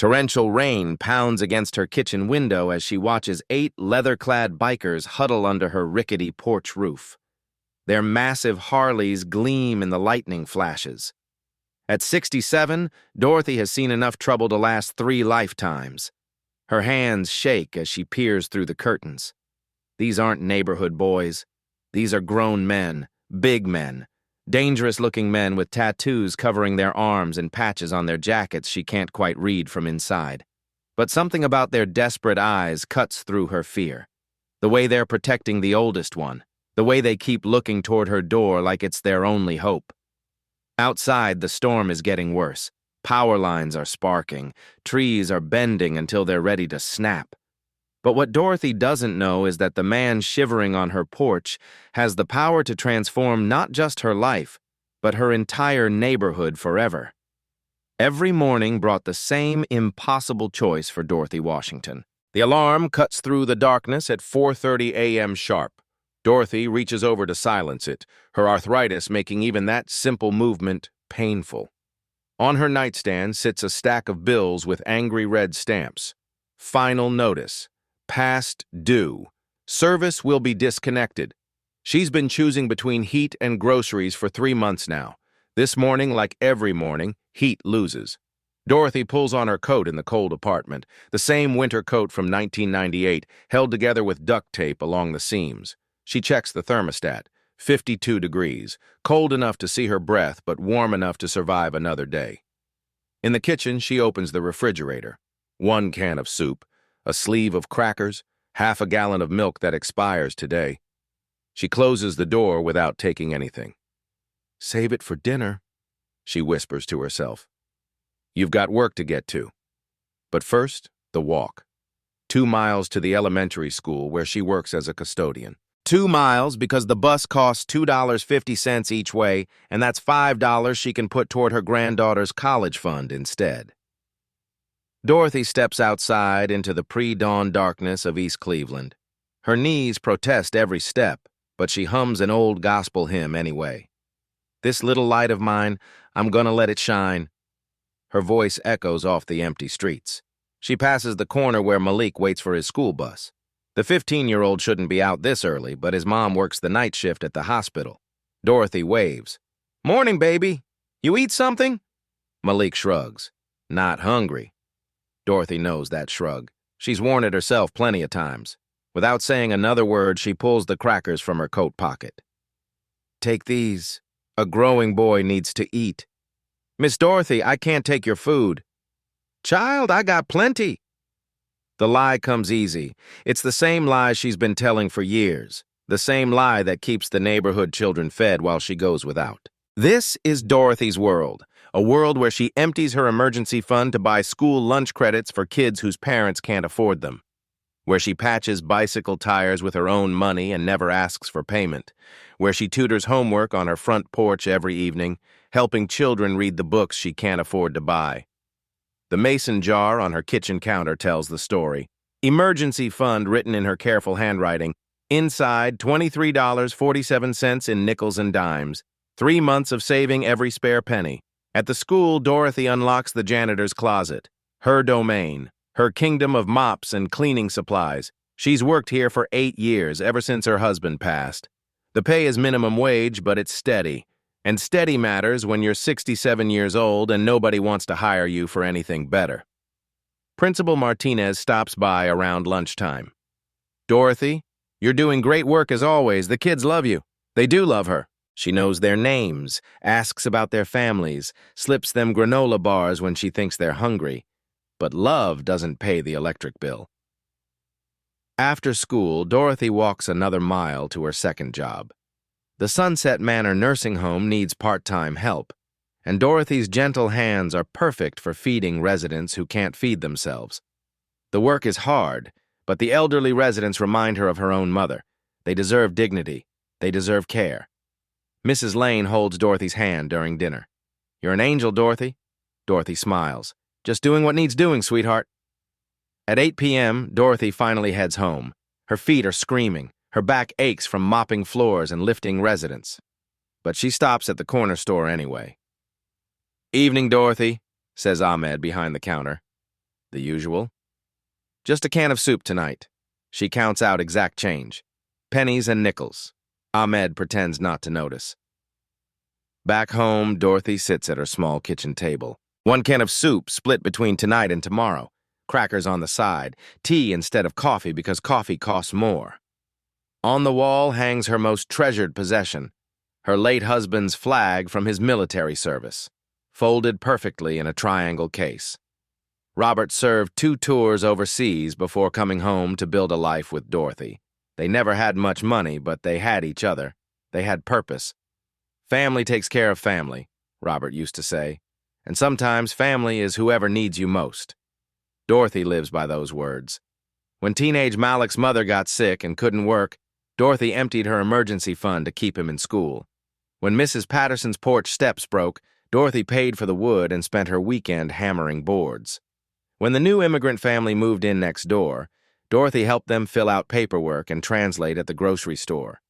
Torrential rain pounds against her kitchen window as she watches 8 leather-clad bikers huddle under her rickety porch roof. Their massive Harleys gleam in the lightning flashes. At 67, Dorothy has seen enough trouble to last 3 lifetimes. Her hands shake as she peers through the curtains. These aren't neighborhood boys. These are grown men, big men, dangerous-looking men with tattoos covering their arms and patches on their jackets she can't quite read from inside. But something about their desperate eyes cuts through her fear. The way they're protecting the oldest one. The way they keep looking toward her door like it's their only hope. Outside, the storm is getting worse. Power lines are sparking. Trees are bending until they're ready to snap. But what Dorothy doesn't know is that the man shivering on her porch has the power to transform not just her life, but her entire neighborhood forever. Every morning brought the same impossible choice for Dorothy Washington. The alarm cuts through the darkness at 4:30 a.m. sharp. Dorothy reaches over to silence it, her arthritis making even that simple movement painful. On her nightstand sits a stack of bills with angry red stamps. Final notice. Past due. Service will be disconnected. She's been choosing between heat and groceries for 3 months now. This morning, like every morning, heat loses. Dorothy pulls on her coat in the cold apartment, the same winter coat from 1998, held together with duct tape along the seams. She checks the thermostat, 52 degrees, cold enough to see her breath but warm enough to survive another day. In the kitchen, she opens the refrigerator. 1 can of soup, a sleeve of crackers, half a gallon of milk that expires today. She closes the door without taking anything. "Save it for dinner," she whispers to herself. You've got work to get to. But first, the walk. 2 miles to the elementary school where she works as a custodian. 2 miles because the bus costs $2.50 each way, and that's $5 she can put toward her granddaughter's college fund instead. Dorothy steps outside into the pre-dawn darkness of East Cleveland. Her knees protest every step, but she hums an old gospel hymn anyway. "This little light of mine, I'm gonna let it shine." Her voice echoes off the empty streets. She passes the corner where Malik waits for his school bus. The 15-year-old shouldn't be out this early, but his mom works the night shift at the hospital. Dorothy waves. "Morning, baby. You eat something?" Malik shrugs. "Not hungry." Dorothy knows that shrug. She's worn it herself plenty of times. Without saying another word, she pulls the crackers from her coat pocket. "Take these. A growing boy needs to eat." "Miss Dorothy, I can't take your food." "Child, I got plenty." The lie comes easy. It's the same lie she's been telling for years. The same lie that keeps the neighborhood children fed while she goes without. This is Dorothy's world. A world where she empties her emergency fund to buy school lunch credits for kids whose parents can't afford them. Where she patches bicycle tires with her own money and never asks for payment. Where she tutors homework on her front porch every evening, helping children read the books she can't afford to buy. The mason jar on her kitchen counter tells the story. Emergency fund written in her careful handwriting. Inside, $23.47 in nickels and dimes. 3 months of saving every spare penny. At the school, Dorothy unlocks the janitor's closet. Her domain. Her kingdom of mops and cleaning supplies. She's worked here for 8 years, ever since her husband passed. The pay is minimum wage, but it's steady. And steady matters when you're 67 years old and nobody wants to hire you for anything better. Principal Martinez stops by around lunchtime. "Dorothy, you're doing great work as always. The kids love you. They do love her." She knows their names, asks about their families, slips them granola bars when she thinks they're hungry. But love doesn't pay the electric bill. After school, Dorothy walks another mile to her second job. The Sunset Manor nursing home needs part-time help, and Dorothy's gentle hands are perfect for feeding residents who can't feed themselves. The work is hard, but the elderly residents remind her of her own mother. They deserve dignity. They deserve care. Mrs. Lane holds Dorothy's hand during dinner. "You're an angel, Dorothy." Dorothy smiles. "Just doing what needs doing, sweetheart." At 8 p.m., Dorothy finally heads home. Her feet are screaming. Her back aches from mopping floors and lifting residents. But she stops at the corner store anyway. "Evening, Dorothy," says Ahmed behind the counter. The usual. Just a can of soup tonight. She counts out exact change. Pennies and nickels. Ahmed pretends not to notice. Back home, Dorothy sits at her small kitchen table. One can of soup split between tonight and tomorrow. Crackers on the side. Tea instead of coffee because coffee costs more. On the wall hangs her most treasured possession, her late husband's flag from his military service, folded perfectly in a triangle case. Robert served 2 tours overseas before coming home to build a life with Dorothy. They never had much money, but they had each other. They had purpose. Family takes care of family, Robert used to say, and sometimes family is whoever needs you most. Dorothy lives by those words. When teenage Malik's mother got sick and couldn't work, Dorothy emptied her emergency fund to keep him in school. When Mrs. Patterson's porch steps broke, Dorothy paid for the wood and spent her weekend hammering boards. When the new immigrant family moved in next door, Dorothy helped them fill out paperwork and translate at the grocery store.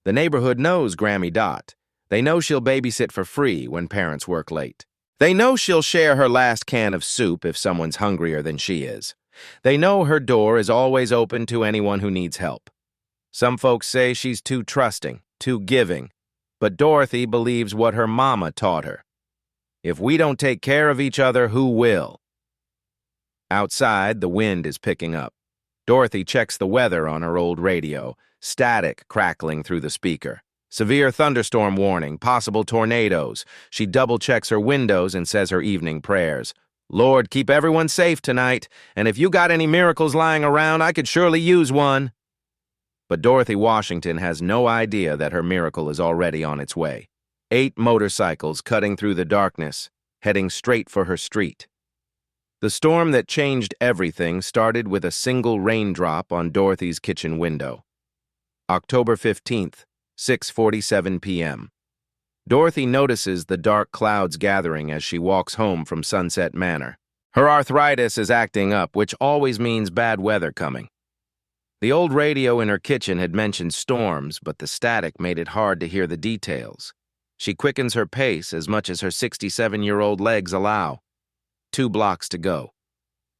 The neighborhood knows Grammy Dot. They know she'll babysit for free when parents work late. They know she'll share her last can of soup if someone's hungrier than she is. They know her door is always open to anyone who needs help. Some folks say she's too trusting, too giving, but Dorothy believes what her mama taught her. If we don't take care of each other, who will? Outside, the wind is picking up. Dorothy checks the weather on her old radio, static crackling through the speaker. Severe thunderstorm warning, possible tornadoes. She double-checks her windows and says her evening prayers. Lord, keep everyone safe tonight, and if you got any miracles lying around, I could surely use one. But Dorothy Washington has no idea that her miracle is already on its way. 8 motorcycles cutting through the darkness, heading straight for her street. The storm that changed everything started with a single raindrop on Dorothy's kitchen window. October 15th, 6:47 p.m. Dorothy notices the dark clouds gathering as she walks home from Sunset Manor. Her arthritis is acting up, which always means bad weather coming. The old radio in her kitchen had mentioned storms, but the static made it hard to hear the details. She quickens her pace as much as her 67-year-old legs allow. 2 blocks to go.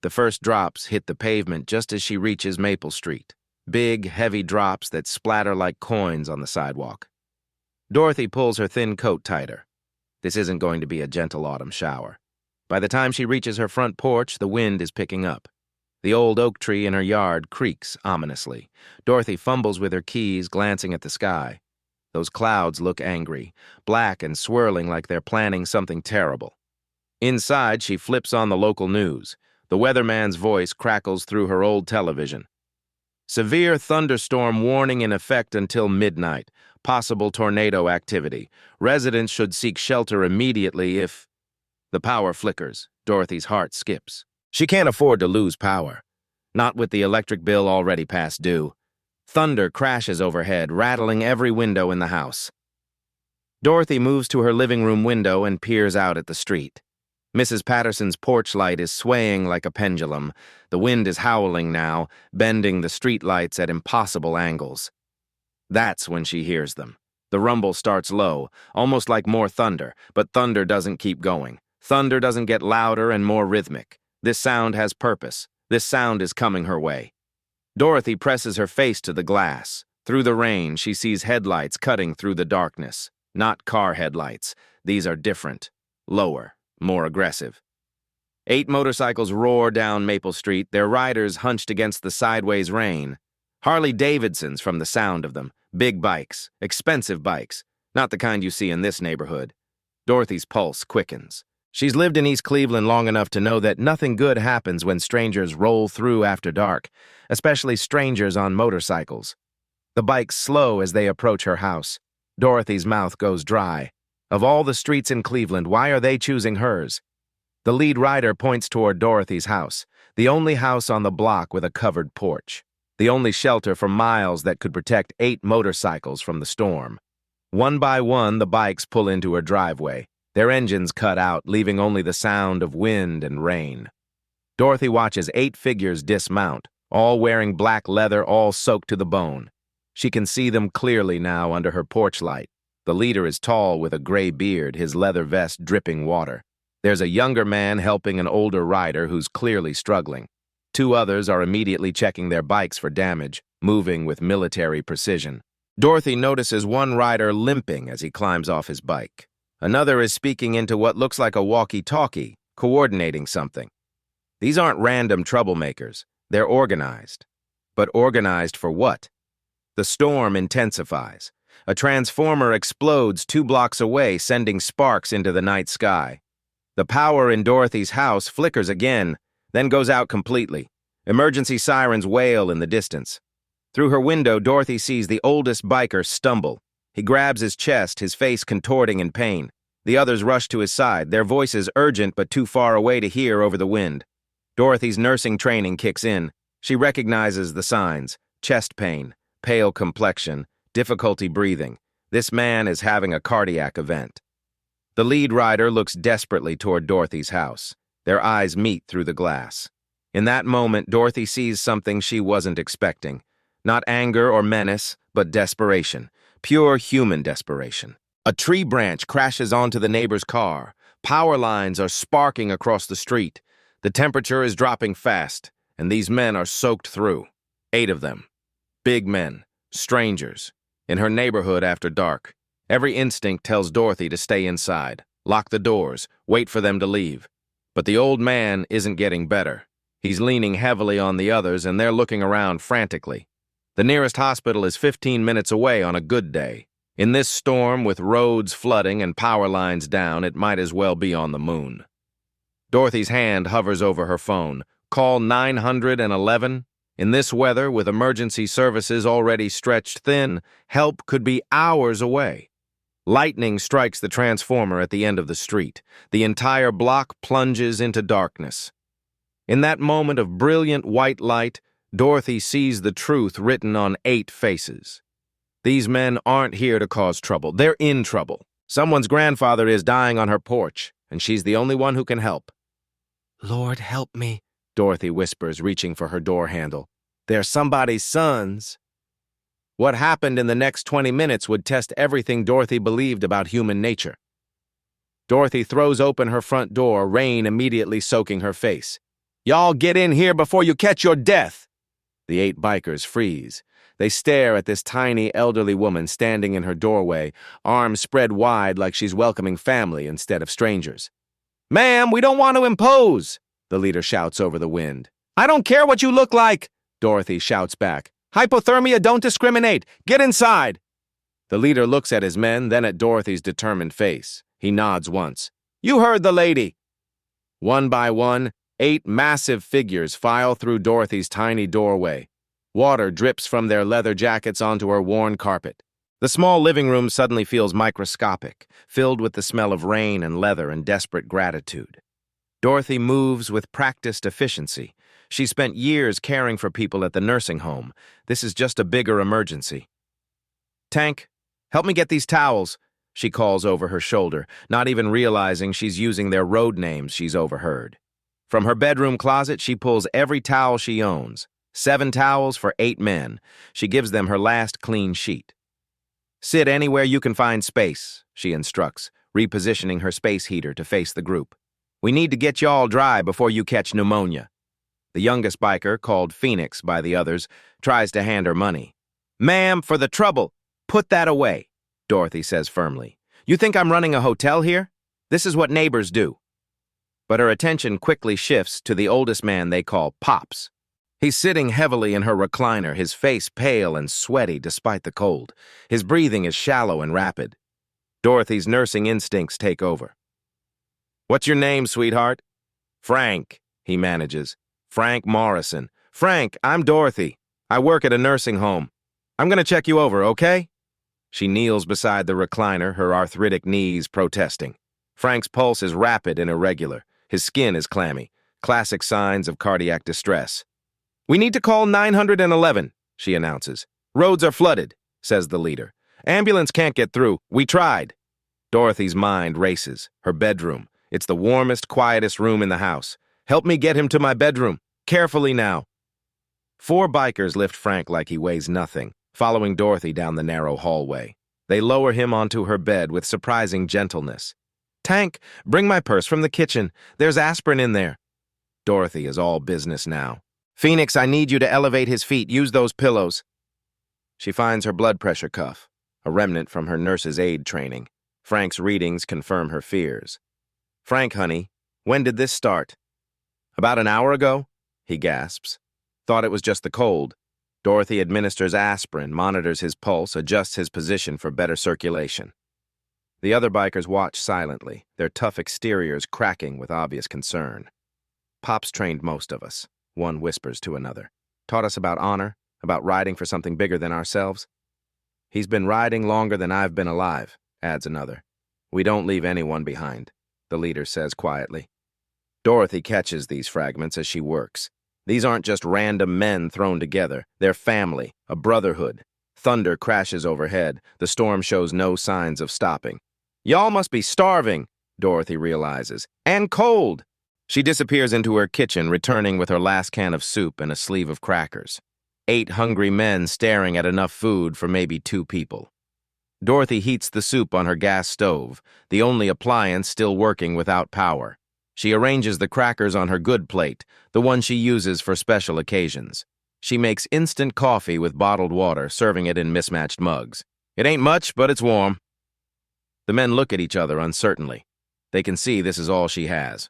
The first drops hit the pavement just as she reaches Maple Street. Big, heavy drops that splatter like coins on the sidewalk. Dorothy pulls her thin coat tighter. This isn't going to be a gentle autumn shower. By the time she reaches her front porch, the wind is picking up. The old oak tree in her yard creaks ominously. Dorothy fumbles with her keys, glancing at the sky. Those clouds look angry, black and swirling like they're planning something terrible. Inside, she flips on the local news. The weatherman's voice crackles through her old television. Severe thunderstorm warning in effect until midnight. Possible tornado activity. Residents should seek shelter immediately if... The power flickers. Dorothy's heart skips. She can't afford to lose power. Not with the electric bill already past due. Thunder crashes overhead, rattling every window in the house. Dorothy moves to her living room window and peers out at the street. Mrs. Patterson's porch light is swaying like a pendulum. The wind is howling now, bending the street lights at impossible angles. That's when she hears them. The rumble starts low, almost like more thunder, but thunder doesn't keep going. Thunder doesn't get louder and more rhythmic. This sound has purpose. This sound is coming her way. Dorothy presses her face to the glass. Through the rain, she sees headlights cutting through the darkness. Not car headlights. These are different. Lower. More aggressive. 8 motorcycles roar down Maple Street, their riders hunched against the sideways rain. Harley Davidsons from the sound of them. Big bikes. Expensive bikes. Not the kind you see in this neighborhood. Dorothy's pulse quickens. She's lived in East Cleveland long enough to know that nothing good happens when strangers roll through after dark, especially strangers on motorcycles. The bikes slow as they approach her house. Dorothy's mouth goes dry. Of all the streets in Cleveland, why are they choosing hers? The lead rider points toward Dorothy's house, the only house on the block with a covered porch, the only shelter for miles that could protect 8 motorcycles from the storm. One by one, the bikes pull into her driveway, their engines cut out, leaving only the sound of wind and rain. Dorothy watches 8 figures dismount, all wearing black leather, all soaked to the bone. She can see them clearly now under her porch light. The leader is tall with a gray beard, his leather vest dripping water. There's a younger man helping an older rider who's clearly struggling. Two others are immediately checking their bikes for damage, moving with military precision. Dorothy notices one rider limping as he climbs off his bike. Another is speaking into what looks like a walkie-talkie, coordinating something. These aren't random troublemakers. They're organized. But organized for what? The storm intensifies. A transformer explodes 2 blocks away, sending sparks into the night sky. The power in Dorothy's house flickers again, then goes out completely. Emergency sirens wail in the distance. Through her window, Dorothy sees the oldest biker stumble. He grabs his chest, his face contorting in pain. The others rush to his side, their voices urgent but too far away to hear over the wind. Dorothy's nursing training kicks in. She recognizes the signs: chest pain, pale complexion, difficulty breathing. This man is having a cardiac event. The lead rider looks desperately toward Dorothy's house. Their eyes meet through the glass. In that moment, Dorothy sees something she wasn't expecting. Not anger or menace, but desperation. Pure human desperation. A tree branch crashes onto the neighbor's car. Power lines are sparking across the street. The temperature is dropping fast, and these men are soaked through. 8 of them. Big men. Strangers. In her neighborhood after dark. Every instinct tells Dorothy to stay inside, lock the doors, wait for them to leave. But the old man isn't getting better. He's leaning heavily on the others, and they're looking around frantically. The nearest hospital is 15 minutes away on a good day. In this storm, with roads flooding and power lines down, it might as well be on the moon. Dorothy's hand hovers over her phone. Call 911. In this weather, with emergency services already stretched thin, help could be hours away. Lightning strikes the transformer at the end of the street. The entire block plunges into darkness. In that moment of brilliant white light, Dorothy sees the truth written on 8 faces. These men aren't here to cause trouble. They're in trouble. Someone's grandfather is dying on her porch, and she's the only one who can help. "Lord, help me," Dorothy whispers, reaching for her door handle. "They're somebody's sons." What happened in the next 20 minutes would test everything Dorothy believed about human nature. Dorothy throws open her front door, rain immediately soaking her face. "Y'all get in here before you catch your death!" The 8 bikers freeze. They stare at this tiny, elderly woman standing in her doorway, arms spread wide like she's welcoming family instead of strangers. "Ma'am, we don't want to impose," the leader shouts over the wind. "I don't care what you look like," Dorothy shouts back. "Hypothermia don't discriminate. Get inside." The leader looks at his men, then at Dorothy's determined face. He nods once. "You heard the lady." One by one, 8 massive figures file through Dorothy's tiny doorway. Water drips from their leather jackets onto her worn carpet. The small living room suddenly feels microscopic, filled with the smell of rain and leather and desperate gratitude. Dorothy moves with practiced efficiency. She spent years caring for people at the nursing home. This is just a bigger emergency. "Tank, help me get these towels," she calls over her shoulder, not even realizing she's using their road names she's overheard. From her bedroom closet, she pulls every towel she owns. 7 towels for 8 men. She gives them her last clean sheet. "Sit anywhere you can find space," she instructs, repositioning her space heater to face the group. "We need to get y'all dry before you catch pneumonia." The youngest biker, called Phoenix by the others, tries to hand her money. "Ma'am, for the trouble, put that away," Dorothy says firmly. "You think I'm running a hotel here? This is what neighbors do." But her attention quickly shifts to the oldest man they call Pops. He's sitting heavily in her recliner, his face pale and sweaty despite the cold. His breathing is shallow and rapid. Dorothy's nursing instincts take over. "What's your name, sweetheart?" "Frank," he manages. "Frank Morrison." "Frank, I'm Dorothy. I work at a nursing home. I'm gonna check you over, okay?" She kneels beside the recliner, her arthritic knees protesting. Frank's pulse is rapid and irregular. His skin is clammy. Classic signs of cardiac distress. "We need to call 911, she announces. "Roads are flooded," says the leader. "Ambulance can't get through. We tried." Dorothy's mind races. Her bedroom. It's the warmest, quietest room in the house. "Help me get him to my bedroom. Carefully now." 4 bikers lift Frank like he weighs nothing, following Dorothy down the narrow hallway. They lower him onto her bed with surprising gentleness. Tank, bring my purse from the kitchen. There's aspirin in there. Dorothy is all business now. Phoenix, I need you to elevate his feet. Use those pillows. She finds her blood pressure cuff, a remnant from her nurse's aid training. Frank's readings confirm her fears. Frank, honey, when did this start? About an hour ago, he gasps. Thought it was just the cold. Dorothy administers aspirin, monitors his pulse, adjusts his position for better circulation. The other bikers watch silently, their tough exteriors cracking with obvious concern. Pop's trained most of us, one whispers to another. Taught us about honor, about riding for something bigger than ourselves. He's been riding longer than I've been alive, adds another. We don't leave anyone behind, the leader says quietly. Dorothy catches these fragments as she works. These aren't just random men thrown together. They're family, a brotherhood. Thunder crashes overhead. The storm shows no signs of stopping. Y'all must be starving, Dorothy realizes. And cold. She disappears into her kitchen, returning with her last can of soup and a sleeve of crackers. 8 hungry men staring at enough food for maybe 2 people. Dorothy heats the soup on her gas stove, the only appliance still working without power. She arranges the crackers on her good plate, the one she uses for special occasions. She makes instant coffee with bottled water, serving it in mismatched mugs. It ain't much, but it's warm. The men look at each other uncertainly. They can see this is all she has.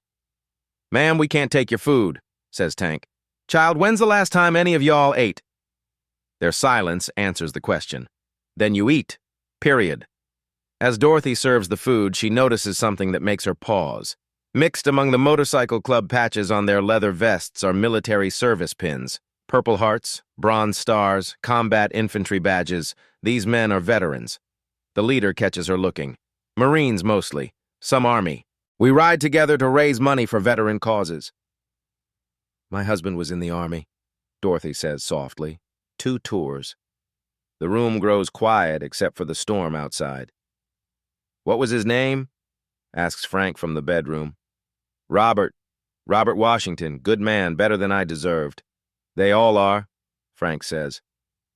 Ma'am, we can't take your food, says Tank. Child, when's the last time any of y'all ate? Their silence answers the question. Then you eat. Period. As Dorothy serves the food, she notices something that makes her pause. Mixed among the motorcycle club patches on their leather vests are military service pins. Purple Hearts, Bronze Stars, combat infantry badges. These men are veterans. The leader catches her looking. Marines mostly. Some Army. We ride together to raise money for veteran causes. My husband was in the Army, Dorothy says softly. 2 tours. The room grows quiet except for the storm outside. What was his name? Asks Frank from the bedroom. Robert Washington, good man, better than I deserved. They all are, Frank says.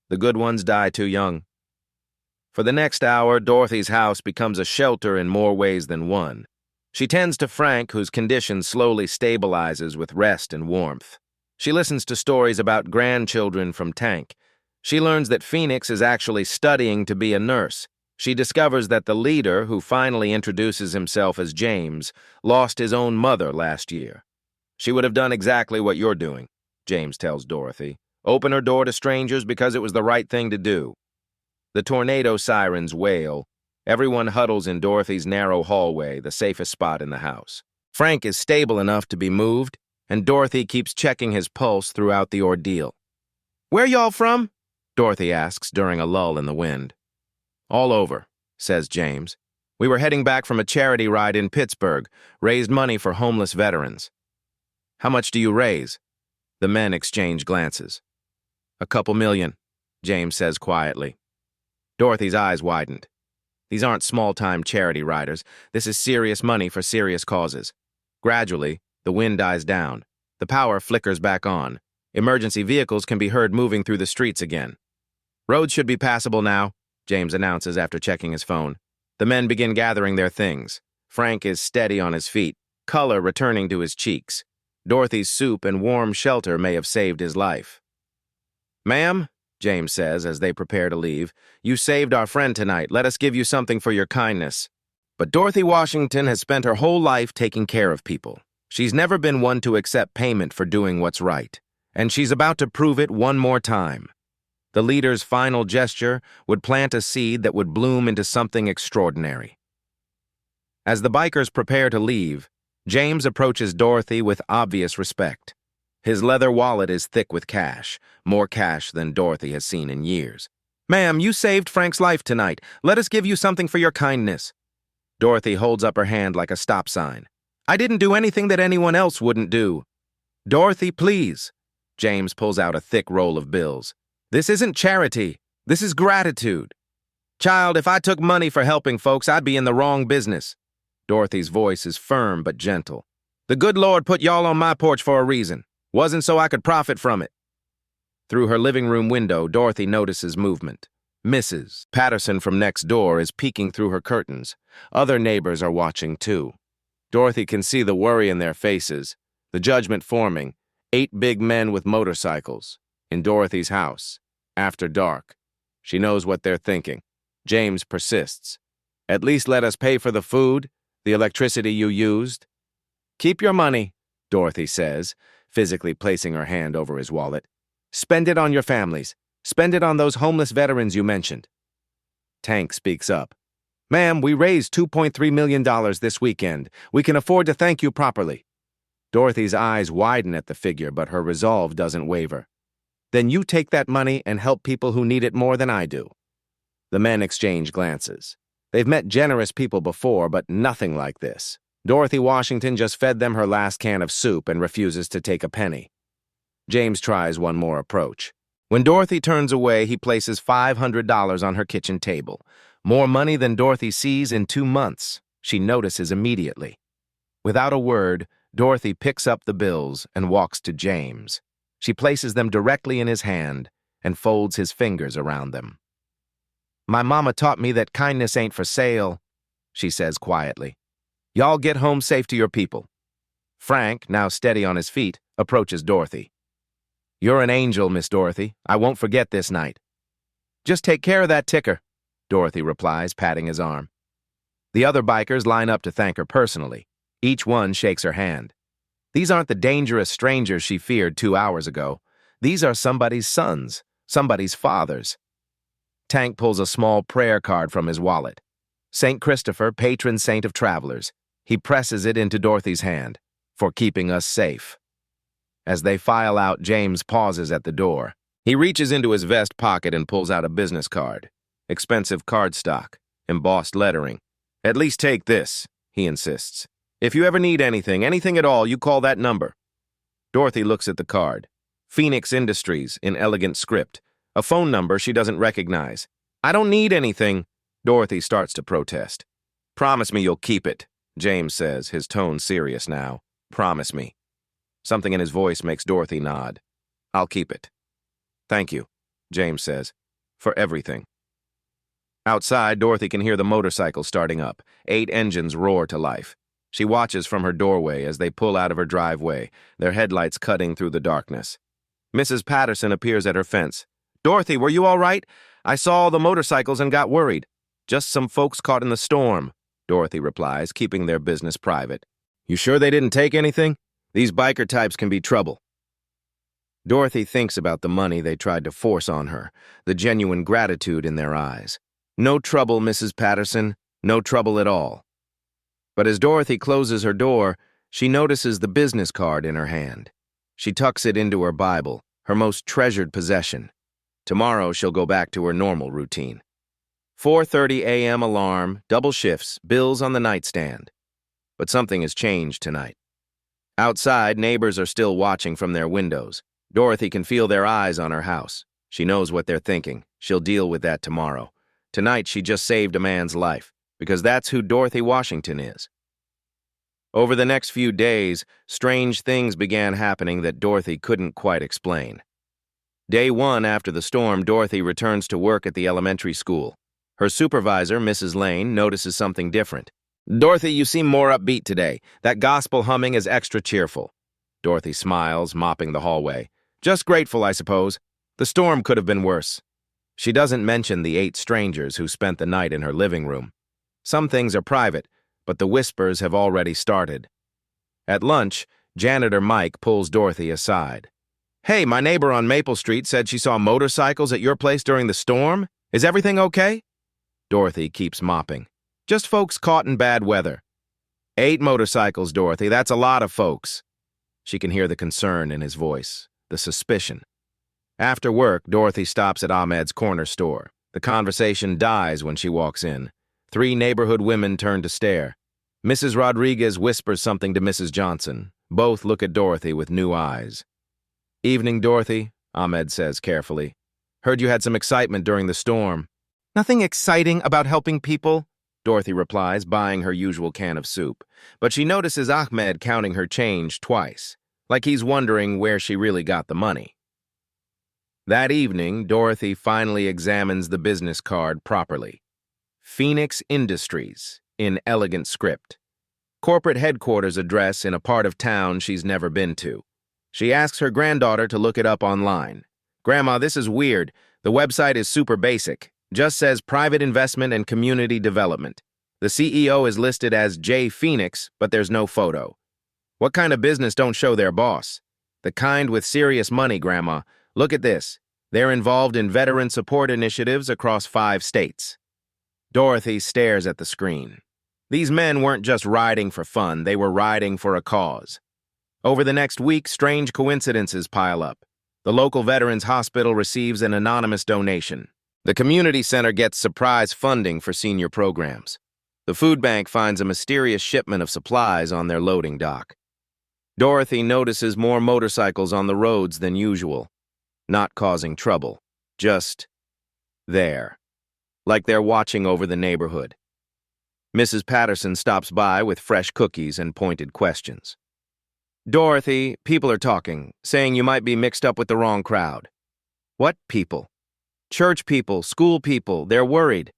The good ones die too young. For the next hour, Dorothy's house becomes a shelter in more ways than one. She tends to Frank, whose condition slowly stabilizes with rest and warmth. She listens to stories about grandchildren from Tank. She learns that Phoenix is actually studying to be a nurse. She discovers that the leader, who finally introduces himself as James, lost his own mother last year. She would have done exactly what you're doing, James tells Dorothy. Open her door to strangers because it was the right thing to do. The tornado sirens wail. Everyone huddles in Dorothy's narrow hallway, the safest spot in the house. Frank is stable enough to be moved, and Dorothy keeps checking his pulse throughout the ordeal. Where y'all from? Dorothy asks during a lull in the wind. All over, says James. We were heading back from a charity ride in Pittsburgh, raised money for homeless veterans. How much do you raise? The men exchange glances. A couple million, James says quietly. Dorothy's eyes widened. These aren't small-time charity riders. This is serious money for serious causes. Gradually, the wind dies down. The power flickers back on. Emergency vehicles can be heard moving through the streets again. Roads should be passable now, James announces after checking his phone. The men begin gathering their things. Frank is steady on his feet, color returning to his cheeks. Dorothy's soup and warm shelter may have saved his life. Ma'am, James says as they prepare to leave, you saved our friend tonight. Let us give you something for your kindness. But Dorothy Washington has spent her whole life taking care of people. She's never been one to accept payment for doing what's right. And she's about to prove it one more time. The leader's final gesture would plant a seed that would bloom into something extraordinary. As the bikers prepare to leave, James approaches Dorothy with obvious respect. His leather wallet is thick with cash, more cash than Dorothy has seen in years. Ma'am, you saved Frank's life tonight. Let us give you something for your kindness. Dorothy holds up her hand like a stop sign. I didn't do anything that anyone else wouldn't do. Dorothy, please. James pulls out a thick roll of bills. This isn't charity. This is gratitude. Child, if I took money for helping folks, I'd be in the wrong business. Dorothy's voice is firm but gentle. The good Lord put y'all on my porch for a reason. Wasn't so I could profit from it. Through her living room window, Dorothy notices movement. Mrs. Patterson from next door is peeking through her curtains. Other neighbors are watching too. Dorothy can see the worry in their faces, the judgment forming. 8 big men with motorcycles. In Dorothy's house. After dark. She knows what they're thinking. James persists. At least let us pay for the food, the electricity you used. Keep your money, Dorothy says, physically placing her hand over his wallet. Spend it on your families. Spend it on those homeless veterans you mentioned. Tank speaks up. Ma'am, we raised $2.3 million this weekend. We can afford to thank you properly. Dorothy's eyes widen at the figure, but her resolve doesn't waver. Then you take that money and help people who need it more than I do. The men exchange glances. They've met generous people before, but nothing like this. Dorothy Washington just fed them her last can of soup and refuses to take a penny. James tries one more approach. When Dorothy turns away, he places $500 on her kitchen table. More money than Dorothy sees in 2 months. She notices immediately. Without a word, Dorothy picks up the bills and walks to James. She places them directly in his hand and folds his fingers around them. My mama taught me that kindness ain't for sale, she says quietly. Y'all get home safe to your people. Frank, now steady on his feet, approaches Dorothy. You're an angel, Miss Dorothy. I won't forget this night. Just take care of that ticker, Dorothy replies, patting his arm. The other bikers line up to thank her personally. Each one shakes her hand. These aren't the dangerous strangers she feared 2 hours ago. These are somebody's sons, somebody's fathers. Tank pulls a small prayer card from his wallet. St. Christopher, patron saint of travelers. He presses it into Dorothy's hand, for keeping us safe. As they file out, James pauses at the door. He reaches into his vest pocket and pulls out a business card. Expensive cardstock, embossed lettering. At least take this, he insists. If you ever need anything at all, you call that number. Dorothy looks at the card. Phoenix Industries in elegant script. A phone number she doesn't recognize. I don't need anything. Dorothy starts to protest. Promise me you'll keep it, James says, his tone serious now. Promise me. Something in his voice makes Dorothy nod. I'll keep it. Thank you, James says, for everything. Outside, Dorothy can hear the motorcycle starting up. 8 engines roar to life. She watches from her doorway as they pull out of her driveway, their headlights cutting through the darkness. Mrs. Patterson appears at her fence. Dorothy, were you all right? I saw all the motorcycles and got worried. Just some folks caught in the storm, Dorothy replies, keeping their business private. You sure they didn't take anything? These biker types can be trouble. Dorothy thinks about the money they tried to force on her, the genuine gratitude in their eyes. No trouble, Mrs. Patterson. No trouble at all. But as Dorothy closes her door, she notices the business card in her hand. She tucks it into her Bible, her most treasured possession. Tomorrow she'll go back to her normal routine. 4:30 a.m. alarm, double shifts, bills on the nightstand. But something has changed tonight. Outside, neighbors are still watching from their windows. Dorothy can feel their eyes on her house. She knows what they're thinking. She'll deal with that tomorrow. Tonight, she just saved a man's life, because that's who Dorothy Washington is. Over the next few days, strange things began happening that Dorothy couldn't quite explain. Day 1 after the storm, Dorothy returns to work at the elementary school. Her supervisor, Mrs. Lane, notices something different. Dorothy, you seem more upbeat today. That gospel humming is extra cheerful. Dorothy smiles, mopping the hallway. Just grateful, I suppose. The storm could have been worse. She doesn't mention the 8 strangers who spent the night in her living room. Some things are private, but the whispers have already started. At lunch, janitor Mike pulls Dorothy aside. Hey, my neighbor on Maple Street said she saw motorcycles at your place during the storm. Is everything okay? Dorothy keeps mopping. Just folks caught in bad weather. 8 motorcycles, Dorothy. That's a lot of folks. She can hear the concern in his voice, the suspicion. After work, Dorothy stops at Ahmed's corner store. The conversation dies when she walks in. 3 neighborhood women turn to stare. Mrs. Rodriguez whispers something to Mrs. Johnson. Both look at Dorothy with new eyes. Evening, Dorothy, Ahmed says carefully. Heard you had some excitement during the storm. Nothing exciting about helping people, Dorothy replies, buying her usual can of soup. But she notices Ahmed counting her change twice, like he's wondering where she really got the money. That evening, Dorothy finally examines the business card properly. Phoenix Industries, in elegant script. Corporate headquarters address in a part of town she's never been to. She asks her granddaughter to look it up online. "Grandma, this is weird. The website is super basic. Just says private investment and community development. The CEO is listed as J. Phoenix, but there's no photo. What kind of business don't show their boss? The kind with serious money, Grandma. Look at this. They're involved in veteran support initiatives across 5 states. Dorothy stares at the screen. These men weren't just riding for fun, they were riding for a cause. Over the next week, strange coincidences pile up. The local Veterans Hospital receives an anonymous donation. The community center gets surprise funding for senior programs. The food bank finds a mysterious shipment of supplies on their loading dock. Dorothy notices more motorcycles on the roads than usual. Not causing trouble, just there. Like they're watching over the neighborhood. Mrs. Patterson stops by with fresh cookies and pointed questions. "Dorothy, people are talking, saying you might be mixed up with the wrong crowd." "What people?" "Church people, school people, they're worried."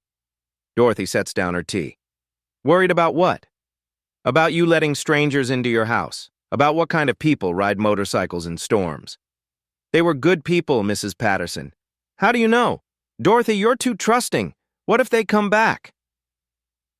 Dorothy sets down her tea. "Worried about what?" "About you letting strangers into your house. About what kind of people ride motorcycles in storms." "They were good people, Mrs. Patterson." "How do you know?" "Dorothy, you're too trusting. What if they come back?"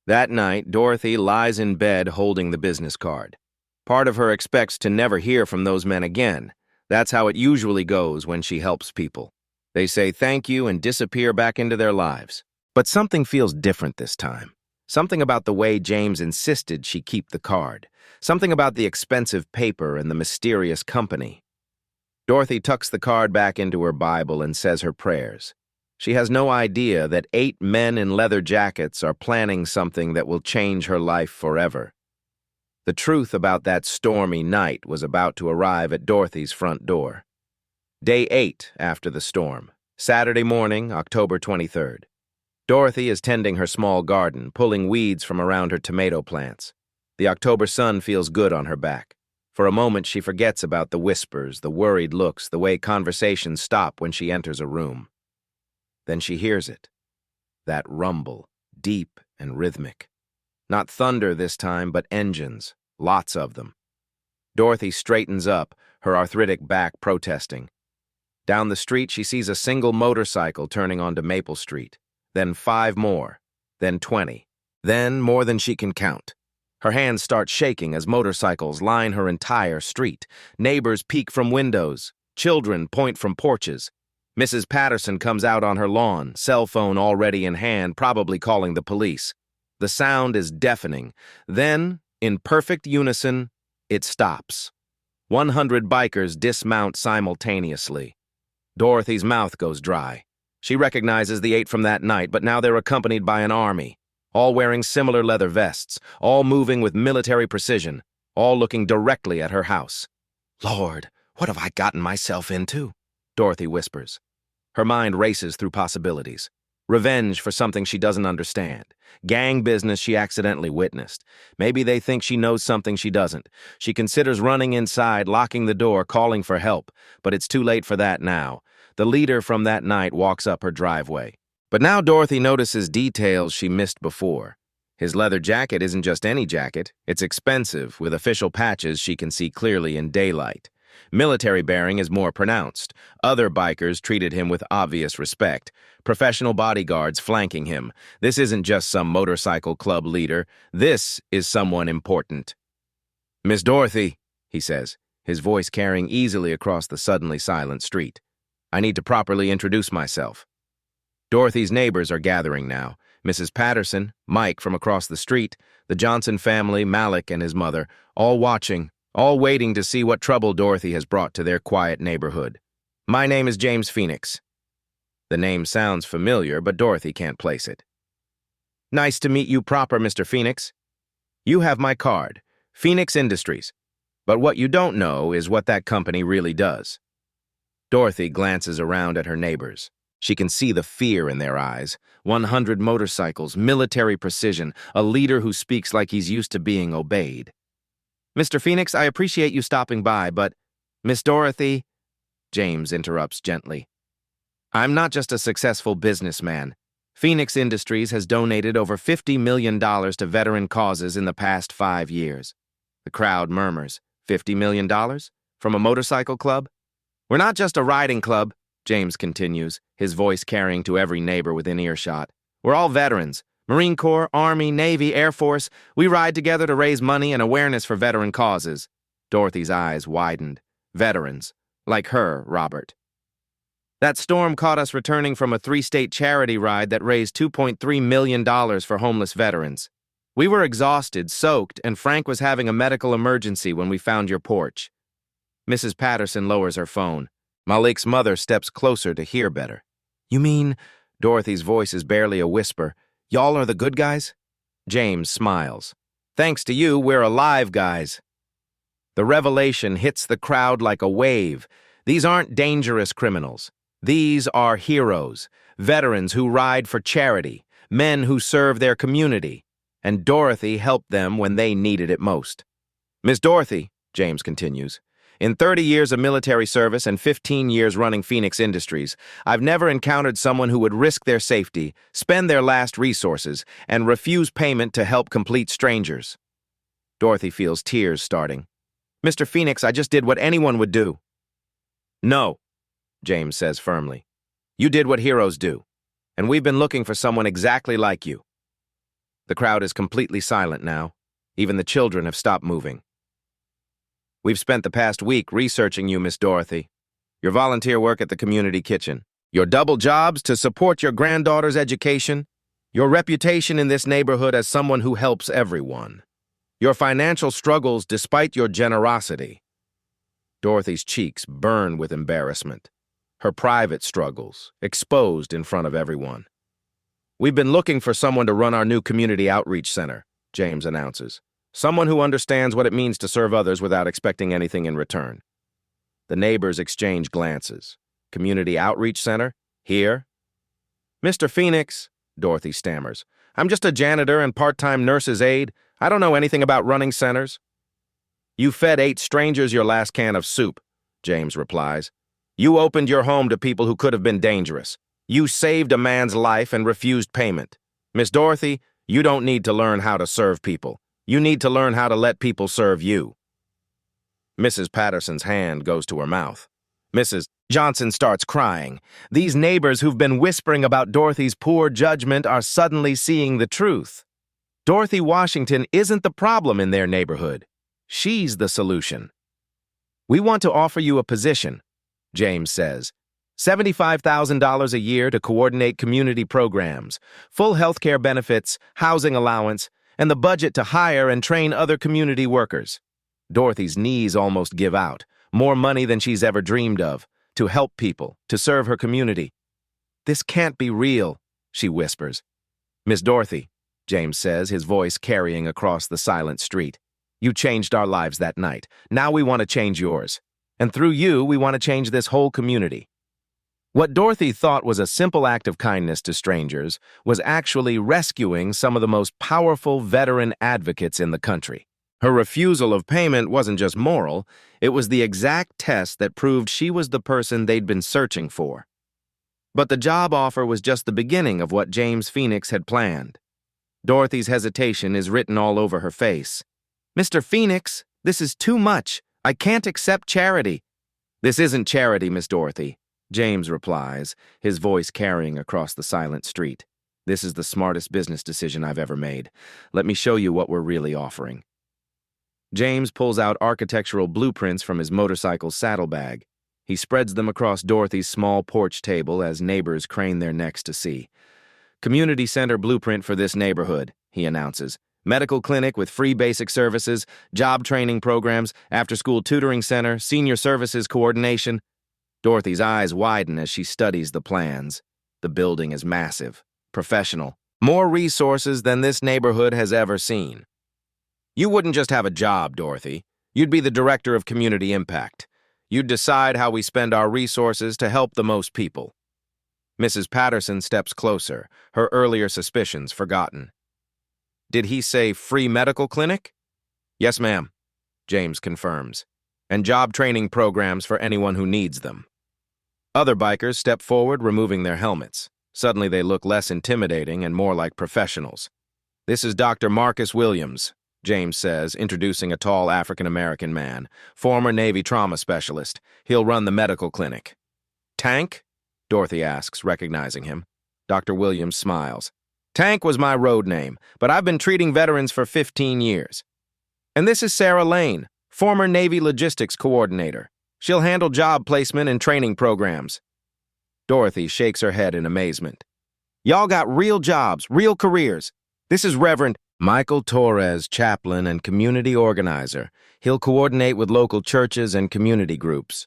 That night, Dorothy lies in bed holding the business card. Part of her expects to never hear from those men again. That's how it usually goes when she helps people. They say thank you and disappear back into their lives. But something feels different this time. Something about the way James insisted she keep the card. Something about the expensive paper and the mysterious company. Dorothy tucks the card back into her Bible and says her prayers. She has no idea that 8 men in leather jackets are planning something that will change her life forever. The truth about that stormy night was about to arrive at Dorothy's front door. Day 8 after the storm, Saturday morning, October 23rd. Dorothy is tending her small garden, pulling weeds from around her tomato plants. The October sun feels good on her back. For a moment, she forgets about the whispers, the worried looks, the way conversations stop when she enters a room. Then she hears it. That rumble, deep and rhythmic. Not thunder this time, but engines, lots of them. Dorothy straightens up, her arthritic back protesting. Down the street, she sees a single motorcycle turning onto Maple Street, then 5 more, then 20, then more than she can count. Her hands start shaking as motorcycles line her entire street. Neighbors peek from windows. Children point from porches. Mrs. Patterson comes out on her lawn, cell phone already in hand, probably calling the police. The sound is deafening. Then, in perfect unison, it stops. 100 bikers dismount simultaneously. Dorothy's mouth goes dry. She recognizes the 8 from that night, but now they're accompanied by an army, all wearing similar leather vests, all moving with military precision, all looking directly at her house. "Lord, what have I gotten myself into?" Dorothy whispers. Her mind races through possibilities. Revenge for something she doesn't understand. Gang business she accidentally witnessed. Maybe they think she knows something she doesn't. She considers running inside, locking the door, calling for help. But it's too late for that now. The leader from that night walks up her driveway. But now Dorothy notices details she missed before. His leather jacket isn't just any jacket. It's expensive, with official patches she can see clearly in daylight. Military bearing is more pronounced. Other bikers treated him with obvious respect. Professional bodyguards flanking him. This isn't just some motorcycle club leader. This is someone important. "Miss Dorothy," he says, his voice carrying easily across the suddenly silent street. "I need to properly introduce myself." Dorothy's neighbors are gathering now. Mrs. Patterson, Mike from across the street, the Johnson family, Malik and his mother, all watching, all waiting to see what trouble Dorothy has brought to their quiet neighborhood. "My name is James Phoenix." The name sounds familiar, but Dorothy can't place it. "Nice to meet you proper, Mr. Phoenix. You have my card, Phoenix Industries. But what you don't know is what that company really does." Dorothy glances around at her neighbors. She can see the fear in their eyes. 100 motorcycles, military precision, a leader who speaks like he's used to being obeyed. "Mr. Phoenix, I appreciate you stopping by, but Miss Dorothy," James interrupts gently. I'm not just a successful businessman. Phoenix Industries has donated over $50 million to veteran causes in the past 5 years. The crowd murmurs. $50 million? From a motorcycle club? We're not just a riding club, James continues, his voice carrying to every neighbor within earshot. We're all veterans. Marine Corps, Army, Navy, Air Force. We ride together to raise money and awareness for veteran causes. Dorothy's eyes widened. Veterans. Like her, Robert. That storm caught us returning from a 3-state charity ride that raised $2.3 million for homeless veterans. We were exhausted, soaked, and Frank was having a medical emergency when we found your porch. Mrs. Patterson lowers her phone. Malik's mother steps closer to hear better. You mean, Dorothy's voice is barely a whisper, y'all are the good guys? James smiles. Thanks to you, we're alive, guys. The revelation hits the crowd like a wave. These aren't dangerous criminals. These are heroes, veterans who ride for charity, men who serve their community, and Dorothy helped them when they needed it most. Miss Dorothy, James continues, in 30 years of military service and 15 years running Phoenix Industries, I've never encountered someone who would risk their safety, spend their last resources, and refuse payment to help complete strangers. Dorothy feels tears starting. Mr. Phoenix, I just did what anyone would do. No, James says firmly. You did what heroes do, and we've been looking for someone exactly like you. The crowd is completely silent now. Even the children have stopped moving. We've spent the past week researching you, Miss Dorothy. Your volunteer work at the community kitchen, your double jobs to support your granddaughter's education, your reputation in this neighborhood as someone who helps everyone, your financial struggles despite your generosity. Dorothy's cheeks burn with embarrassment. Her private struggles, exposed in front of everyone. We've been looking for someone to run our new community outreach center, James announces. Someone who understands what it means to serve others without expecting anything in return. The neighbors exchange glances. Community outreach center? Here? Mr. Phoenix, Dorothy stammers. I'm just a janitor and part-time nurse's aide. I don't know anything about running centers. You fed 8 strangers your last can of soup, James replies. You opened your home to people who could have been dangerous. You saved a man's life and refused payment. Miss Dorothy, you don't need to learn how to serve people. You need to learn how to let people serve you. Mrs. Patterson's hand goes to her mouth. Mrs. Johnson starts crying. These neighbors who've been whispering about Dorothy's poor judgment are suddenly seeing the truth. Dorothy Washington isn't the problem in their neighborhood. She's the solution. We want to offer you a position, James says. $75,000 a year to coordinate community programs, full health care benefits, housing allowance, and the budget to hire and train other community workers. Dorothy's knees almost give out. More money than she's ever dreamed of, to help people, to serve her community. This can't be real, she whispers. Miss Dorothy, James says, his voice carrying across the silent street. You changed our lives that night. Now we want to change yours. And through you, we want to change this whole community. What Dorothy thought was a simple act of kindness to strangers was actually rescuing some of the most powerful veteran advocates in the country. Her refusal of payment wasn't just moral, it was the exact test that proved she was the person they'd been searching for. But the job offer was just the beginning of what James Phoenix had planned. Dorothy's hesitation is written all over her face. Mr. Phoenix, this is too much. I can't accept charity. This isn't charity, Miss Dorothy, James replies, his voice carrying across the silent street. This is the smartest business decision I've ever made. Let me show you what we're really offering. James pulls out architectural blueprints from his motorcycle saddlebag. He spreads them across Dorothy's small porch table as neighbors crane their necks to see. Community center blueprint for this neighborhood, he announces. Medical clinic with free basic services, job training programs, after-school tutoring center, senior services coordination. Dorothy's eyes widen as she studies the plans. The building is massive, professional, more resources than this neighborhood has ever seen. You wouldn't just have a job, Dorothy. You'd be the director of community impact. You'd decide how we spend our resources to help the most people. Mrs. Patterson steps closer, her earlier suspicions forgotten. Did he say free medical clinic? Yes, ma'am, James confirms. And job training programs for anyone who needs them. Other bikers step forward, removing their helmets. Suddenly they look less intimidating and more like professionals. "This is Dr. Marcus Williams," James says, introducing a tall African-American man, former Navy trauma specialist. "He'll run the medical clinic." "Tank?" Dorothy asks, recognizing him. Dr. Williams smiles. "Tank was my road name, but I've been treating veterans for 15 years. And this is Sarah Lane, former Navy logistics coordinator. She'll handle job placement and training programs." Dorothy shakes her head in amazement. "Y'all got real jobs, real careers. This is Reverend Michael Torres, chaplain and community organizer. He'll coordinate with local churches and community groups."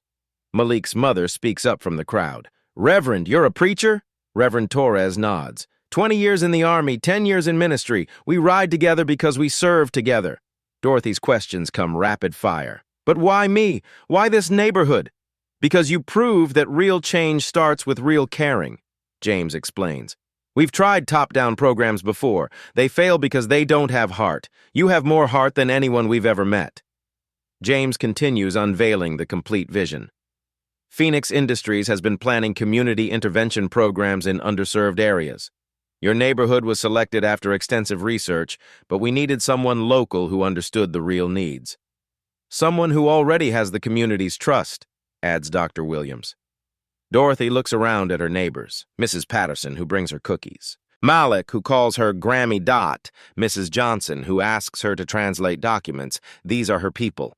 Malik's mother speaks up from the crowd. "Reverend, you're a preacher?" Reverend Torres nods. 20 years in the Army, 10 years in ministry. We ride together because we serve together." Dorothy's questions come rapid fire. "But why me? Why this neighborhood?" "Because you prove that real change starts with real caring," James explains. "We've tried top-down programs before. They fail because they don't have heart. You have more heart than anyone we've ever met." James continues, unveiling the complete vision. "Phoenix Industries has been planning community intervention programs in underserved areas. Your neighborhood was selected after extensive research, but we needed someone local who understood the real needs. Someone who already has the community's trust," adds Dr. Williams. Dorothy looks around at her neighbors, Mrs. Patterson, who brings her cookies, Malik, who calls her Grammy Dot, Mrs. Johnson, who asks her to translate documents. These are her people.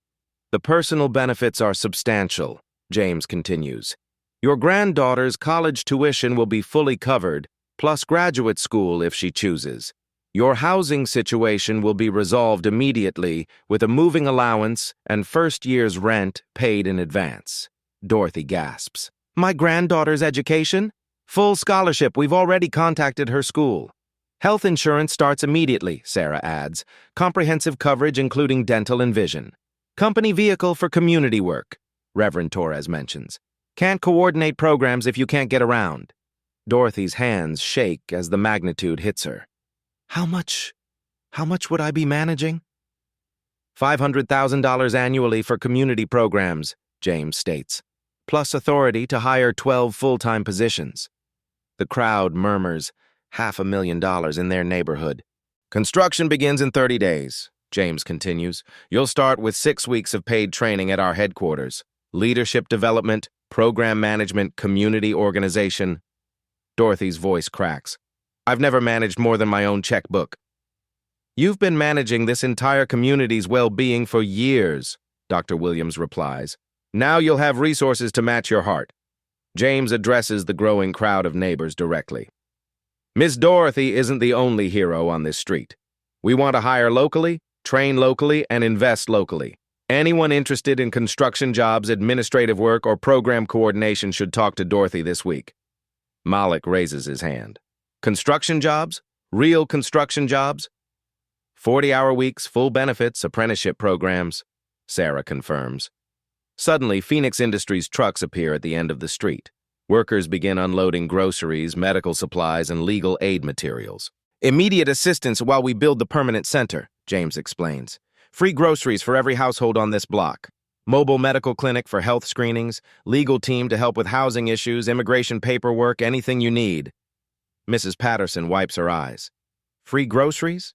"The personal benefits are substantial," James continues. "Your granddaughter's college tuition will be fully covered, plus graduate school if she chooses. Your housing situation will be resolved immediately with a moving allowance and first year's rent paid in advance." Dorothy gasps. "My granddaughter's education? Full scholarship. We've already contacted her school." "Health insurance starts immediately," Sarah adds. "Comprehensive coverage including dental and vision. Company vehicle for community work," Reverend Torres mentions. "Can't coordinate programs if you can't get around." Dorothy's hands shake as the magnitude hits her. How much would I be managing?" $500,000 annually for community programs," James states, "plus authority to hire 12 full-time positions." The crowd murmurs, $500,000 in their neighborhood. "Construction begins in 30 days, James continues. "You'll start with 6 weeks of paid training at our headquarters. Leadership development, program management, community organization." Dorothy's voice cracks. "I've never managed more than my own checkbook." "You've been managing this entire community's well-being for years," Dr. Williams replies. "Now you'll have resources to match your heart." James addresses the growing crowd of neighbors directly. "Miss Dorothy isn't the only hero on this street. We want to hire locally, train locally, and invest locally. Anyone interested in construction jobs, administrative work, or program coordination should talk to Dorothy this week." Malik raises his hand. "Construction jobs? Real construction jobs?" 40-hour weeks, full benefits, apprenticeship programs," Sarah confirms. Suddenly, Phoenix Industries trucks appear at the end of the street. Workers begin unloading groceries, medical supplies, and legal aid materials. "Immediate assistance while we build the permanent center," James explains. "Free groceries for every household on this block. Mobile medical clinic for health screenings, legal team to help with housing issues, immigration paperwork, anything you need." Mrs. Patterson wipes her eyes. "Free groceries?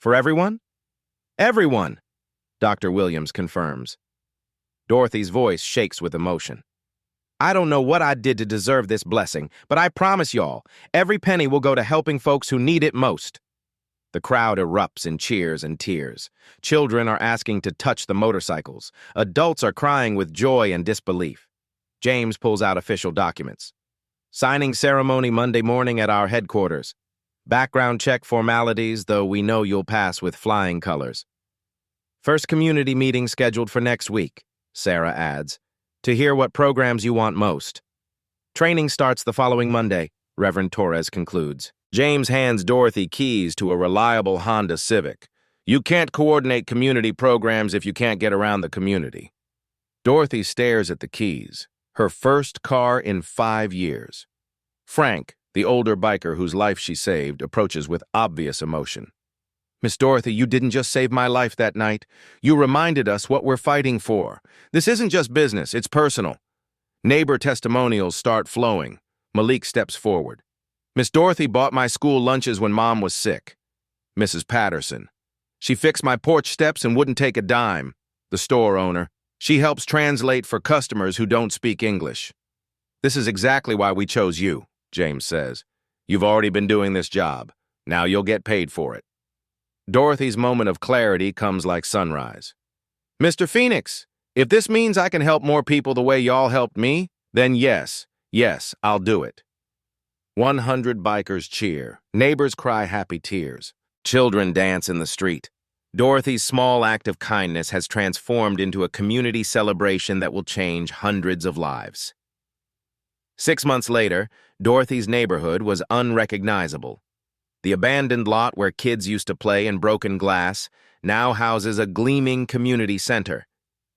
For everyone?" "Everyone," Dr. Williams confirms. Dorothy's voice shakes with emotion. "I don't know what I did to deserve this blessing, but I promise y'all, every penny will go to helping folks who need it most." The crowd erupts in cheers and tears. Children are asking to touch the motorcycles. Adults are crying with joy and disbelief. James pulls out official documents. "Signing ceremony Monday morning at our headquarters. Background check formalities, though we know you'll pass with flying colors. First community meeting scheduled for next week," Sarah adds, "to hear what programs you want most." "Training starts the following Monday," Reverend Torres concludes. James hands Dorothy keys to a reliable Honda Civic. "You can't coordinate community programs if you can't get around the community." Dorothy stares at the keys, her first car in 5 years. Frank, the older biker whose life she saved, approaches with obvious emotion. "Miss Dorothy, you didn't just save my life that night. You reminded us what we're fighting for. This isn't just business, it's personal. Neighbor testimonials start flowing. Malik steps forward. Miss Dorothy bought my school lunches when Mom was sick. Mrs. Patterson. She fixed my porch steps and wouldn't take a dime. The store owner. She helps translate for customers who don't speak English. This is exactly why we chose you, James says. You've already been doing this job. Now you'll get paid for it. Dorothy's moment of clarity comes like sunrise. Mr. Phoenix, if this means I can help more people the way y'all helped me, then yes, I'll do it. 100 bikers cheer. Neighbors cry happy tears. Children dance in the street. Dorothy's small act of kindness has transformed into a community celebration that will change hundreds of lives. 6 months later, Dorothy's neighborhood was unrecognizable. The abandoned lot where kids used to play in broken glass now houses a gleaming community center.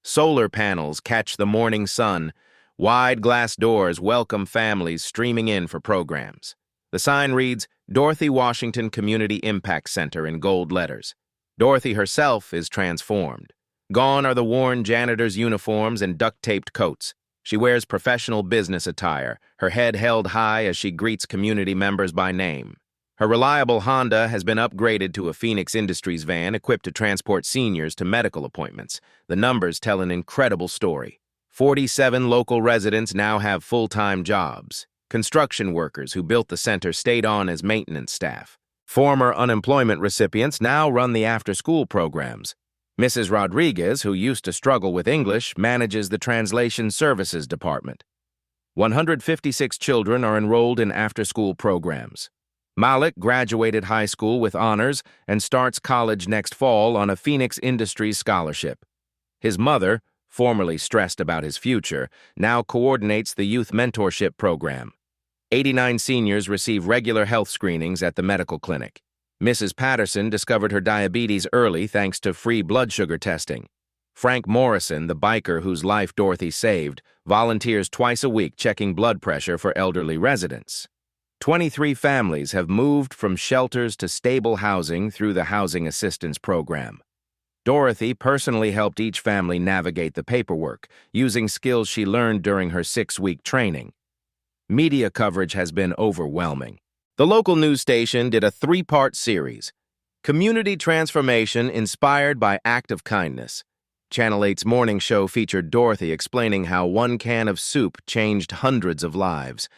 Solar panels catch the morning sun. Wide glass doors welcome families streaming in for programs. The sign reads, Dorothy Washington Community Impact Center in gold letters. Dorothy herself is transformed. Gone are the worn janitor's uniforms and duct-taped coats. She wears professional business attire, her head held high as she greets community members by name. Her reliable Honda has been upgraded to a Phoenix Industries van equipped to transport seniors to medical appointments. The numbers tell an incredible story. 47 local residents now have full-time jobs. Construction workers who built the center stayed on as maintenance staff. Former unemployment recipients now run the after-school programs. Mrs. Rodriguez, who used to struggle with English, manages the translation services department. 156 children are enrolled in after-school programs. Malik graduated high school with honors and starts college next fall on a Phoenix Industries scholarship. His mother, formerly stressed about his future, now coordinates the youth mentorship program. 89 seniors receive regular health screenings at the medical clinic. Mrs. Patterson discovered her diabetes early thanks to free blood sugar testing. Frank Morrison, the biker whose life Dorothy saved, volunteers twice a week checking blood pressure for elderly residents. 23 families have moved from shelters to stable housing through the Housing Assistance Program. Dorothy personally helped each family navigate the paperwork, using skills she learned during her 6-week training. Media coverage has been overwhelming. The local news station did a 3-part series, Community Transformation Inspired by Act of Kindness. Channel 8's morning show featured Dorothy explaining how one can of soup changed hundreds of lives.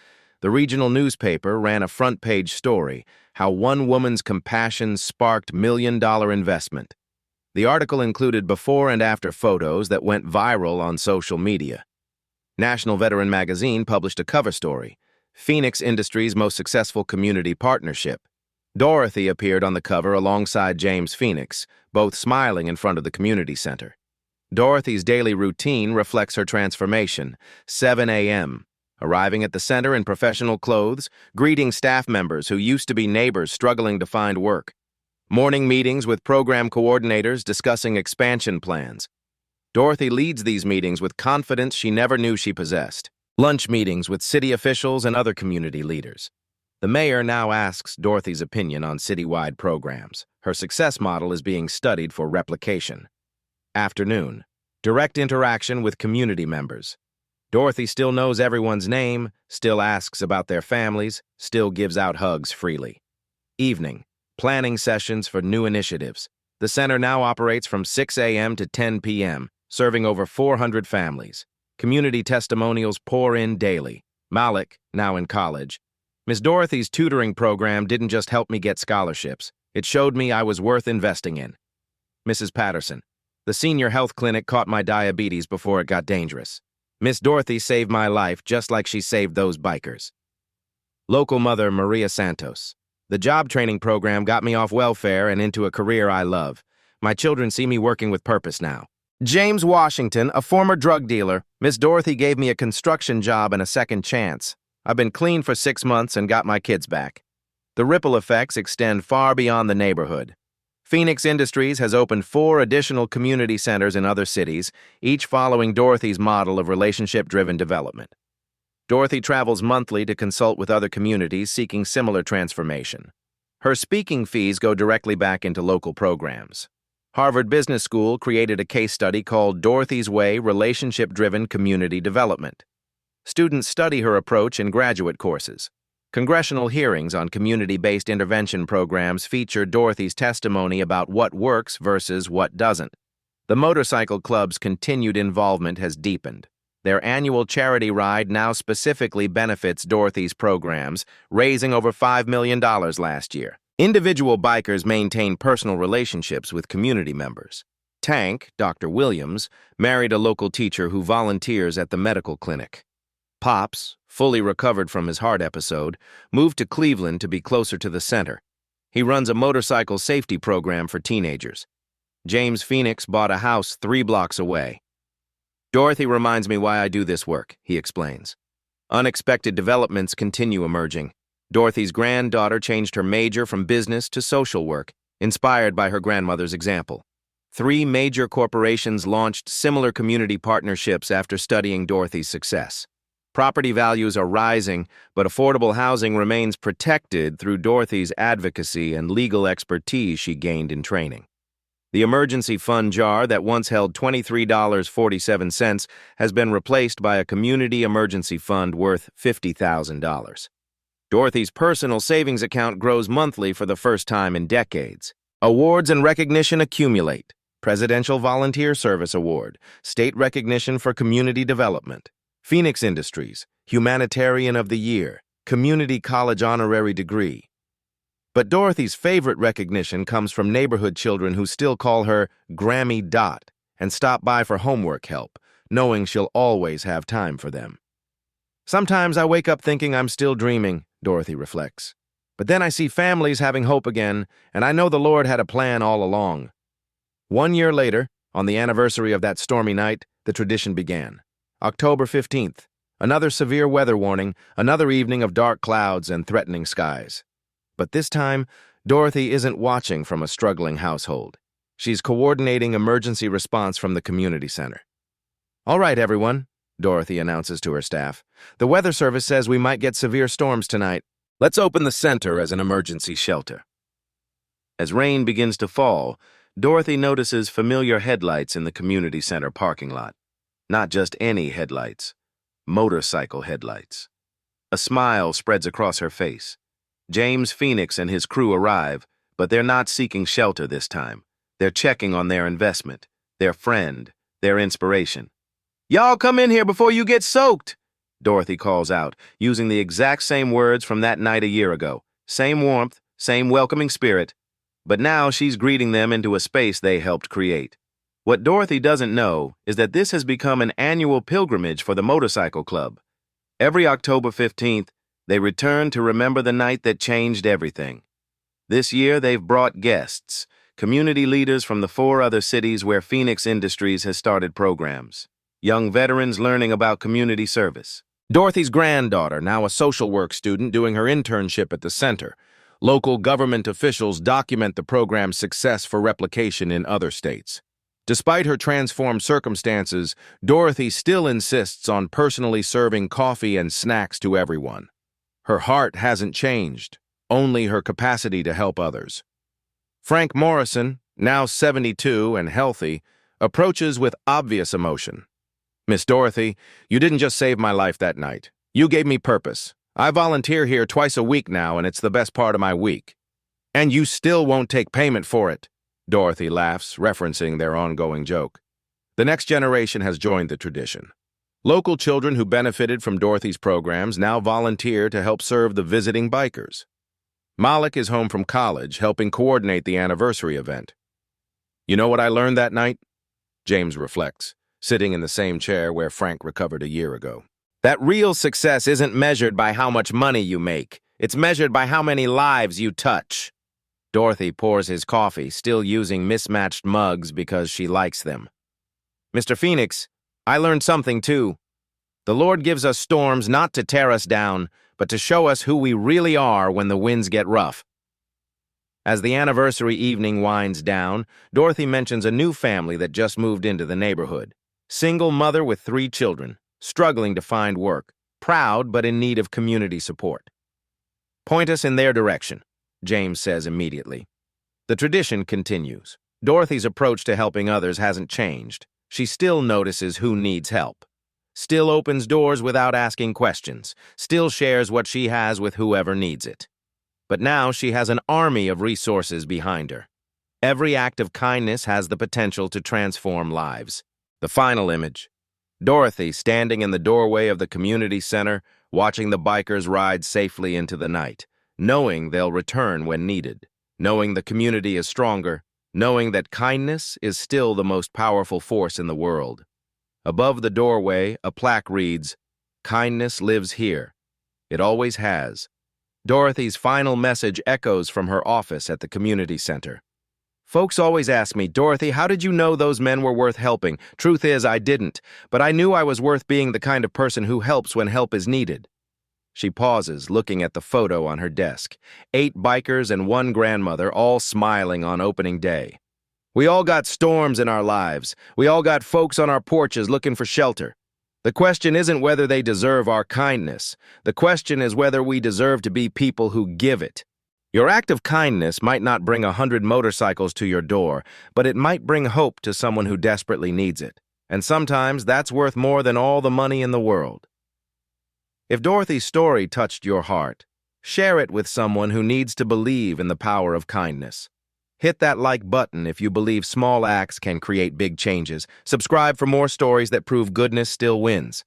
The regional newspaper ran a front-page story, how one woman's compassion sparked million-dollar investment. The article included before and after photos that went viral on social media. National Veteran Magazine published a cover story, Phoenix Industries' most successful community partnership. Dorothy appeared on the cover alongside James Phoenix, both smiling in front of the community center. Dorothy's daily routine reflects her transformation. 7 a.m., arriving at the center in professional clothes, greeting staff members who used to be neighbors struggling to find work. Morning meetings with program coordinators discussing expansion plans. Dorothy leads these meetings with confidence she never knew she possessed. Lunch meetings with city officials and other community leaders. The mayor now asks Dorothy's opinion on citywide programs. Her success model is being studied for replication. Afternoon. Direct interaction with community members. Dorothy still knows everyone's name, still asks about their families, still gives out hugs freely. Evening. Planning sessions for new initiatives. The center now operates from 6 a.m. to 10 p.m., serving over 400 families. Community testimonials pour in daily. Malik, now in college. Miss Dorothy's tutoring program didn't just help me get scholarships. It showed me I was worth investing in. Mrs. Patterson. The senior health clinic caught my diabetes before it got dangerous. Miss Dorothy saved my life just like she saved those bikers. Local mother Maria Santos. The job training program got me off welfare and into a career I love. My children see me working with purpose now. James Washington, a former drug dealer. Miss Dorothy gave me a construction job and a second chance. I've been clean for 6 months and got my kids back. The ripple effects extend far beyond the neighborhood. Phoenix Industries has opened 4 additional community centers in other cities, each following Dorothy's model of relationship-driven development. Dorothy travels monthly to consult with other communities seeking similar transformation. Her speaking fees go directly back into local programs. Harvard Business School created a case study called Dorothy's Way: Relationship-Driven Community Development. Students study her approach in graduate courses. Congressional hearings on community-based intervention programs feature Dorothy's testimony about what works versus what doesn't. The motorcycle club's continued involvement has deepened. Their annual charity ride now specifically benefits Dorothy's programs, raising over $5 million last year. Individual bikers maintain personal relationships with community members. Tank, Dr. Williams, married a local teacher who volunteers at the medical clinic. Pops, fully recovered from his heart episode, moved to Cleveland to be closer to the center. He runs a motorcycle safety program for teenagers. James Phoenix bought a house 3 blocks away. Dorothy reminds me why I do this work, he explains. Unexpected developments continue emerging. Dorothy's granddaughter changed her major from business to social work, inspired by her grandmother's example. 3 major corporations launched similar community partnerships after studying Dorothy's success. Property values are rising, but affordable housing remains protected through Dorothy's advocacy and legal expertise she gained in training. The emergency fund jar that once held $23.47 has been replaced by a community emergency fund worth $50,000. Dorothy's personal savings account grows monthly for the first time in decades. Awards and recognition accumulate. Presidential Volunteer Service Award, State Recognition for Community Development, Phoenix Industries, Humanitarian of the Year, Community College Honorary Degree. But Dorothy's favorite recognition comes from neighborhood children who still call her Grammy Dot and stop by for homework help, knowing she'll always have time for them. Sometimes I wake up thinking I'm still dreaming, Dorothy reflects. But then I see families having hope again, and I know the Lord had a plan all along. 1 year later, on the anniversary of that stormy night, the tradition began. October 15th, another severe weather warning, another evening of dark clouds and threatening skies. But this time, Dorothy isn't watching from a struggling household. She's coordinating emergency response from the community center. "All right, everyone," Dorothy announces to her staff. "The weather service says we might get severe storms tonight. Let's open the center as an emergency shelter." As rain begins to fall, Dorothy notices familiar headlights in the community center parking lot. Not just any headlights, motorcycle headlights. A smile spreads across her face. James Phoenix and his crew arrive, but they're not seeking shelter this time. They're checking on their investment, their friend, their inspiration. "Y'all come in here before you get soaked," Dorothy calls out, using the exact same words from that night a year ago. Same warmth, same welcoming spirit. But now she's greeting them into a space they helped create. What Dorothy doesn't know is that this has become an annual pilgrimage for the motorcycle club. Every October 15th, they return to remember the night that changed everything. This year, they've brought guests, community leaders from the 4 other cities where Phoenix Industries has started programs. Young veterans learning about community service. Dorothy's granddaughter, now a social work student doing her internship at the center. Local government officials document the program's success for replication in other states. Despite her transformed circumstances, Dorothy still insists on personally serving coffee and snacks to everyone. Her heart hasn't changed, only her capacity to help others. Frank Morrison, now 72 and healthy, approaches with obvious emotion. "Miss Dorothy, you didn't just save my life that night. You gave me purpose. I volunteer here twice a week now, and it's the best part of my week." "And you still won't take payment for it," Dorothy laughs, referencing their ongoing joke. The next generation has joined the tradition. Local children who benefited from Dorothy's programs now volunteer to help serve the visiting bikers. Malik is home from college, helping coordinate the anniversary event. "You know what I learned that night?" James reflects, sitting in the same chair where Frank recovered a year ago. "That real success isn't measured by how much money you make. It's measured by how many lives you touch." Dorothy pours his coffee, still using mismatched mugs because she likes them. "Mr. Phoenix, I learned something too. The Lord gives us storms not to tear us down, but to show us who we really are when the winds get rough." As the anniversary evening winds down, Dorothy mentions a new family that just moved into the neighborhood. Single mother with 3 children, struggling to find work, proud but in need of community support. "Point us in their direction," James says immediately. The tradition continues. Dorothy's approach to helping others hasn't changed. She still notices who needs help. still opens doors without asking questions, still shares what she has with whoever needs it. But now she has an army of resources behind her. Every act of kindness has the potential to transform lives. The final image. Dorothy standing in the doorway of the community center, watching the bikers ride safely into the night, knowing they'll return when needed, knowing the community is stronger, knowing that kindness is still the most powerful force in the world. Above the doorway, a plaque reads, "Kindness lives here. It always has." Dorothy's final message echoes from her office at the community center. Folks always ask me, "Dorothy, how did you know those men were worth helping?" Truth is, I didn't, but I knew I was worth being the kind of person who helps when help is needed. She pauses, looking at the photo on her desk. 8 bikers and 1 grandmother, all smiling on opening day. We all got storms in our lives. We all got folks on our porches looking for shelter. The question isn't whether they deserve our kindness. The question is whether we deserve to be people who give it. Your act of kindness might not bring 100 motorcycles to your door, but it might bring hope to someone who desperately needs it. And sometimes that's worth more than all the money in the world. If Dorothy's story touched your heart, share it with someone who needs to believe in the power of kindness. Hit that like button if you believe small acts can create big changes. Subscribe for more stories that prove goodness still wins.